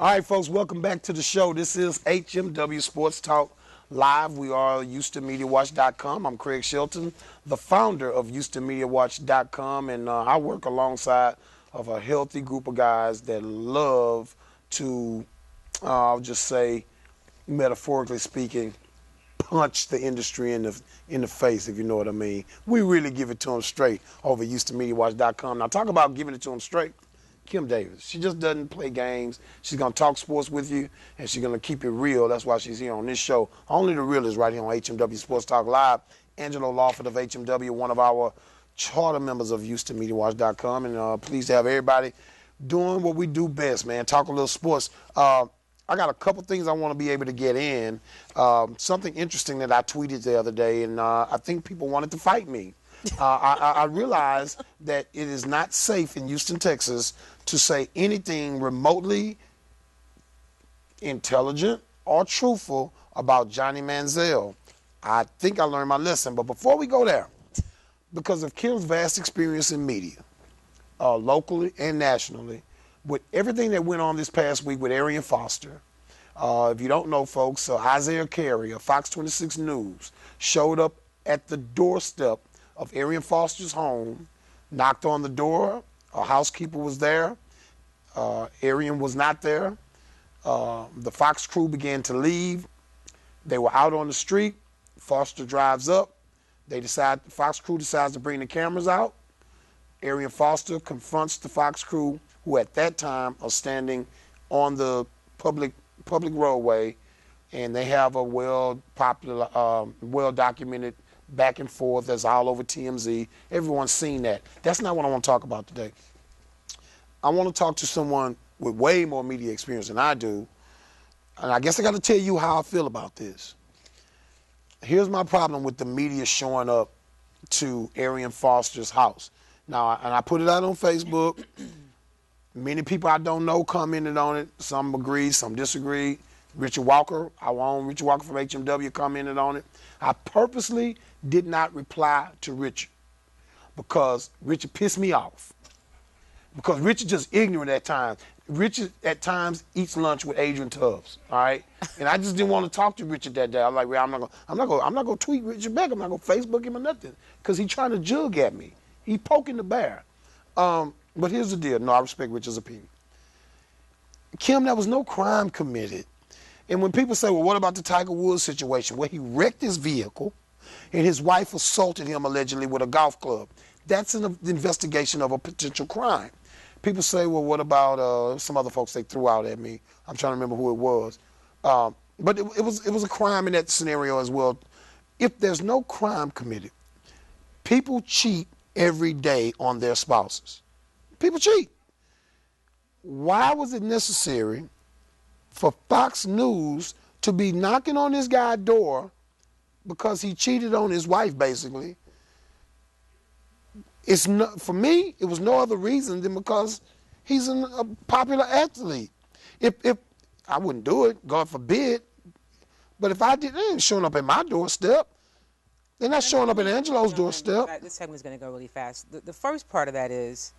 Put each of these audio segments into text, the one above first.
All right, folks, welcome back to the show. This is HMW Sports Talk Live. We are HoustonMediaWatch.com. I'm Craig Shelton, the founder of HoustonMediaWatch.com, and I work alongside of a healthy group of guys that love to, I'll just say, metaphorically speaking, punch the industry in the face, if you know what I mean. We really give it to them straight over at HoustonMediaWatch.com. Now, talk about giving it to them straight. Kim Davis. She just doesn't play games. She's going to talk sports with you, and she's going to keep it real. That's why she's here on this show. Only the real is right here on HMW Sports Talk Live. Angelo Lawford of HMW, one of our charter members of HoustonMediaWatch.com, and pleased to have everybody doing what we do best, man, talk a little sports. I got a couple things I want to be able to get in. Something interesting that I tweeted the other day, and I think people wanted to fight me. I realized that it is not safe in Houston, Texas, to say anything remotely intelligent or truthful about Johnny Manziel. I think I learned my lesson. But before we go there, because of Kim's vast experience in media, locally and nationally, with everything that went on this past week with Arian Foster, if you don't know, folks, Isaiah Carey of Fox 26 News showed up at the doorstep of Arian Foster's home, knocked on the door. A housekeeper was there. Arian was not there. The Fox crew began to leave. They were out on the street. Foster drives up. The Fox crew decides to bring the cameras out. Arian Foster confronts the Fox crew, who at that time are standing on the public roadway, and they have a well-documented back and forth that's all over TMZ. Everyone's seen that. That's not what I want to talk about today. I want to talk to someone with way more media experience than I do, and I guess I got to tell you how I feel about this. Here's my problem with the media showing up to Arian Foster's house. Now, and I put it out on Facebook. Many people I don't know commented on it. Some agreed, some disagreed. Richard Walker, our own Richard Walker from HMW, commented on it. I purposely did not reply to Richard because Richard pissed me off. Because Richard just ignorant at times. Richard at times eats lunch with Adrian Tubbs, all right? And I just didn't want to talk to Richard that day. I was like, well, I'm not gonna tweet Richard back. I'm not gonna Facebook him or nothing, because he's trying to jug at me. He poking the bear. But here's the deal. No, I respect Richard's opinion. Kim, there was no crime committed. And when people say, well, what about the Tiger Woods situation, where he wrecked his vehicle and his wife assaulted him allegedly with a golf club? That's an investigation of a potential crime. People say, well, what about some other folks they threw out at me? I'm trying to remember who it was. But it was a crime in that scenario as well. If there's no crime committed, people cheat every day on their spouses. People cheat. Why was it necessary for Fox News to be knocking on this guy's door because he cheated on his wife, basically? It's not, for me, it was no other reason than because he's a popular athlete. If I wouldn't do it, God forbid, but if I did, they ain't showing up at my doorstep. They're not showing up at Angelo's doorstep. This segment's going to go really fast. The first part of that is,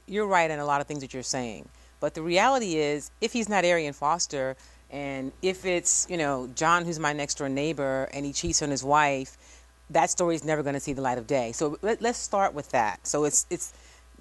you're right in a lot of things that you're saying. But the reality is, if he's not Arian Foster, and if it's, John, who's my next door neighbor, and he cheats on his wife, that story is never going to see the light of day. So let's start with that. So it's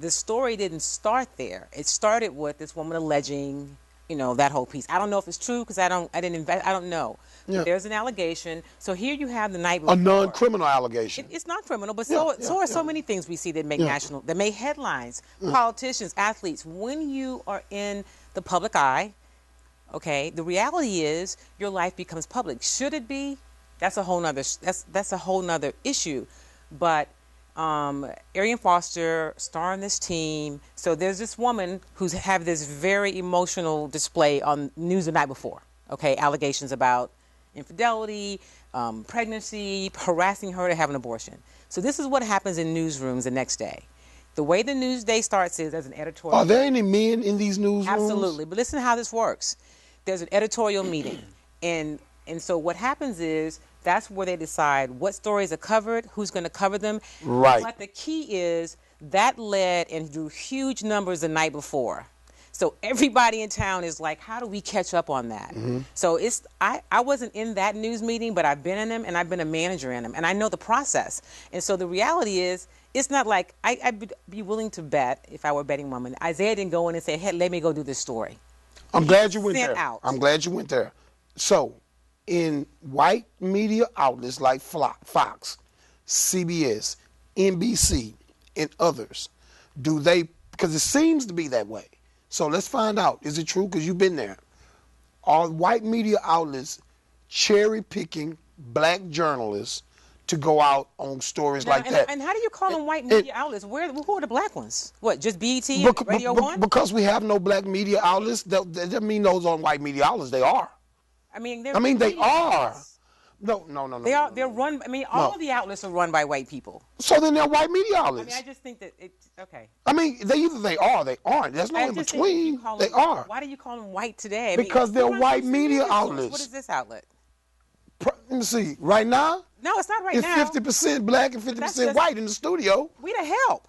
the story didn't start there. It started with this woman alleging, that whole piece. I don't know if it's true because I don't know. Yeah. But there's an allegation. So here you have the night before. A non-criminal allegation. It's not criminal, but so are so many things we see that make that make headlines. Politicians, athletes. When you are in the public eye, okay, the reality is your life becomes public. Should it be? That's a whole nother issue. But Arian Foster starring this team. So there's this woman who's have this very emotional display on news the night before. Okay, allegations about infidelity, pregnancy, harassing her to have an abortion. So this is what happens in newsrooms the next day. The way the news day starts is there's an editorial. Are there any men in these newsrooms? Absolutely. But listen to how this works. There's an editorial meeting. And so what happens is that's where they decide what stories are covered, who's going to cover them. Right. But the key is that led and drew huge numbers the night before. So everybody in town is like, how do we catch up on that? So I wasn't in that news meeting, but I've been in them, and I've been a manager in them, and I know the process. And so the reality is, it's not like I'd be willing to bet, if I were a betting woman, Isaiah didn't go in and say, hey, let me go do this story. I'm glad you went Sent there. out. I'm glad you went there. So, in white media outlets like Fox, CBS, NBC, and others, do they, because it seems to be that way. So let's find out. Is it true? Because you've been there. Are white media outlets cherry picking black journalists to go out on stories like that? And how do you call them white media outlets? Who are the black ones? What, just BET and Radio 1? Because we have no black media outlets, that doesn't mean those aren't white media outlets. They are. I mean, they are. No. They're run. I mean, all of the outlets are run by white people. So then they're white media outlets. I mean, I just think that it's okay. I mean, they are, they aren't. There's no in between. They are. Why do you call them white today? Because they're white media outlets. What is this outlet? Let me see. Right now? No, it's not right now. It's 50% black and 50% white in the studio. We the help.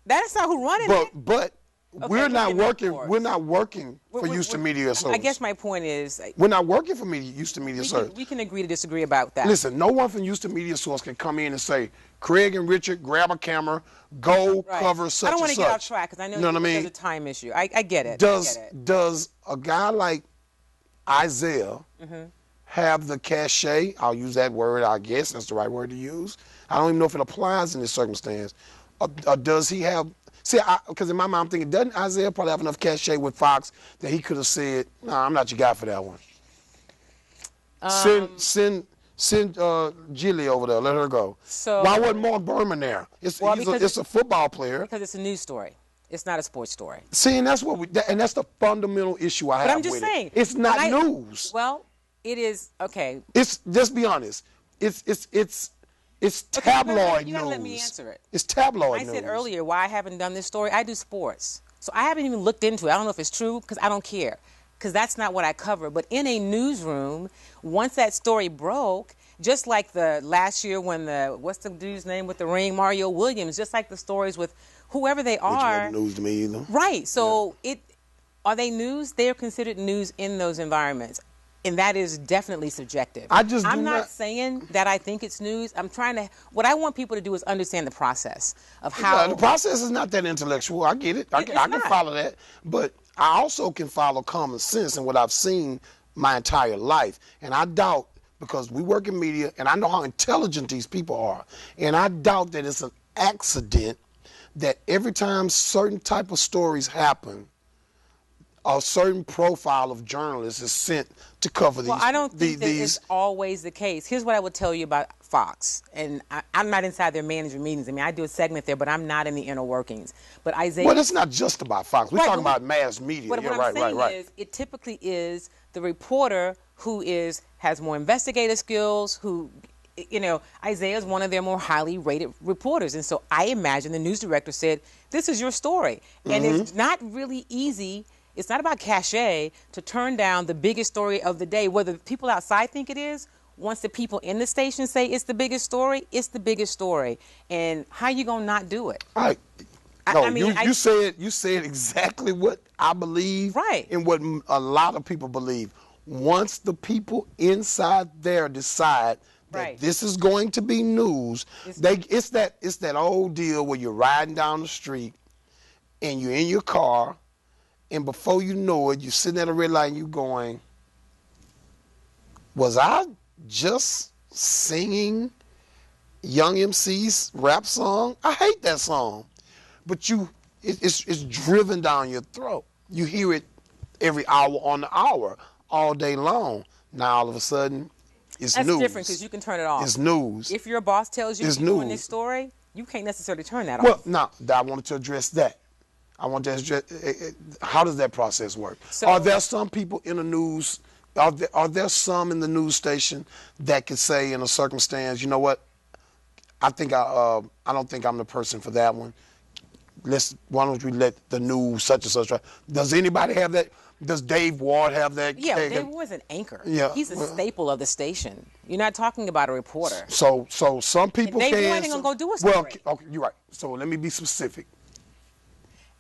That's not who running it. But we're not working. We're not working for Houston Media Service. I guess my point is, we're not working for Houston Media Service. We can agree to disagree about that. Listen, no one from Houston Media Source can come in and say, Craig and Richard, grab a camera, go cover such and such. I don't want to get off track because I know there's a time issue. I get it. Does a guy like Isaiah have the cachet? I'll use that word. I guess that's the right word to use. I don't even know if it applies in this circumstance. Or does he have? See, because in my mind I'm thinking, doesn't Isaiah probably have enough cachet with Fox that he could have said, "Nah, I'm not your guy for that one." Send Jilly over there. Let her go. So why wasn't Mark Berman there? It's a football player. Because it's a news story. It's not a sports story. See, and that's that's the fundamental issue I have with it. But I'm just saying, it's not news. Well, it is okay. It's, just be honest. It's tabloid news. You gotta let me answer it. It's tabloid news. I said earlier why I haven't done this story. I do sports, so I haven't even looked into it. I don't know if it's true because I don't care, because that's not what I cover. But in a newsroom, once that story broke, just like the last year when what's the dude's name with the ring, Mario Williams, just like the stories with whoever they are. Which wasn't news to me either. Right. So are they news? They are considered news in those environments. And that is definitely subjective. I'm not saying that I think it's news. What I want people to do is understand the process of how. The process is not that intellectual. I get it. I can follow that. But I also can follow common sense and what I've seen my entire life. And I doubt, because we work in media and I know how intelligent these people are, and I doubt that it's an accident that every time certain type of stories happen, a certain profile of journalists is sent to cover these. Well, I don't think that it's always the case. Here's what I would tell you about Fox, and I'm not inside their management meetings. I mean, I do a segment there, but I'm not in the inner workings. But Isaiah. Well, it's not just about Fox. We're talking about mass media. But what I'm saying is, it typically is the reporter who has more investigative skills, who. Isaiah is one of their more highly rated reporters. And so I imagine the news director said, this is your story. And it's not really easy. It's not about cachet to turn down the biggest story of the day. Whether people outside think it is, once the people in the station say it's the biggest story, it's the biggest story. And how you going to not do it? You said exactly what I believe. Right. And what a lot of people believe. Once the people inside there decide that this is going to be news, it's that old deal where you're riding down the street and you're in your car, and before you know it, you're sitting at a red light and you're going, was I just singing Young MC's rap song? I hate that song. But it's driven down your throat. You hear it every hour on the hour, all day long. Now all of a sudden, it's news. That's different because you can turn it off. It's news. If your boss tells you you're doing this story, you can't necessarily turn that off. Well, no, I wanted to address that. I want to address how does that process work? So, are there some people in the news? Are there some in the news station that could say in a circumstance, you know what? I don't think I'm the person for that one. Why don't we let the news such and such? Does anybody have that? Does Dave Ward have that? Yeah, Dave Ward's an anchor. Yeah, he's a staple of the station. You're not talking about a reporter. So some people Dave can. Ward ain't gonna go do a story. Well, okay, you're right. So let me be specific.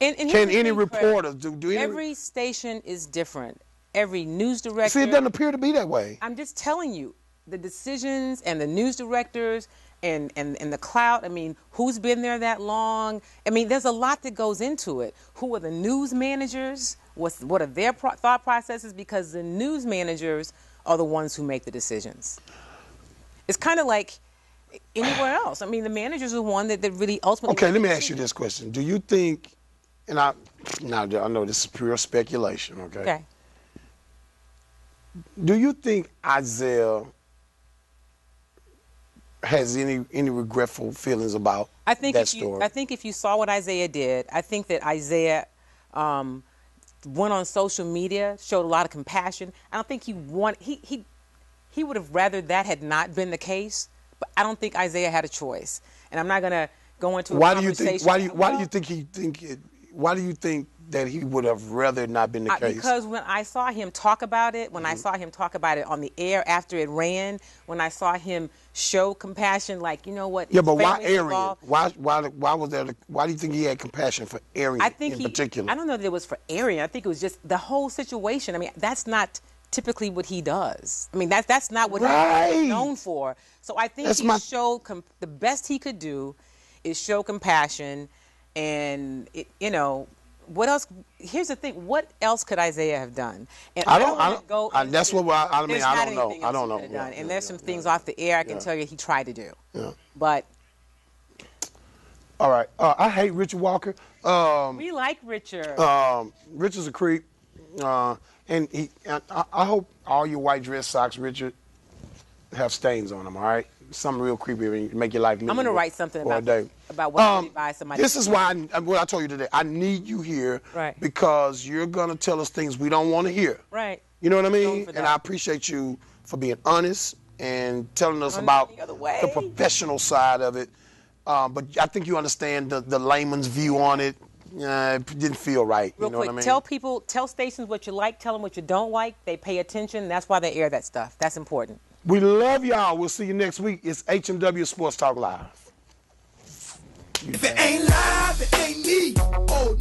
And Can here's the any thing, reporters do any? every station is different. Every news director. See, it doesn't appear to be that way. I'm just telling you, the decisions and the news directors and the clout. I mean, who's been there that long? I mean, there's a lot that goes into it. Who are the news managers? What are their thought processes? Because the news managers are the ones who make the decisions. It's kind of like anywhere else. I mean, the managers are the one that really ultimately. Okay, let me ask you this question: do you think? And I know this is pure speculation. Okay. Okay. Do you think Isaiah has any regretful feelings about that story? I think if you saw what Isaiah did, I think that Isaiah went on social media, showed a lot of compassion. I don't think he would have rather that had not been the case, but I don't think Isaiah had a choice. And I'm not going to go into a conversation. Why do you think that he would have rather not been the case? Because when I saw him talk about it, when I saw him talk about it on the air after it ran, when I saw him show compassion, like, you know what? Yeah, but why Arian? Why was there? Why do you think he had compassion for Arian in particular? I don't know that it was for Arian. I think it was just the whole situation. I mean, that's not typically what he does. I mean, that's not what he's known for. So I think he showed the best he could do is show compassion, and what else? Here's the thing: what else could Isaiah have done? And I don't know. And there's some things off the air I can tell you he tried to do. Yeah. But all right, I hate Richard Walker. We like Richard. Richard's a creep, and I hope all your white dress socks, Richard, have stains on them. All right. Something real creepy make your life miserable. I'm going to write something about what you advise somebody. This is why what I told you today. I need you here because you're going to tell us things we don't want to hear. Right. You know what I mean? And I appreciate you for being honest and telling us about the professional side of it. But I think you understand the layman's view on it. It didn't feel right. Real quick, what I mean? Tell stations what you like, tell them what you don't like. They pay attention. That's why they air that stuff. That's important. We love y'all. We'll see you next week. It's HMW Sports Talk Live. If it ain't live, it ain't me. Oh,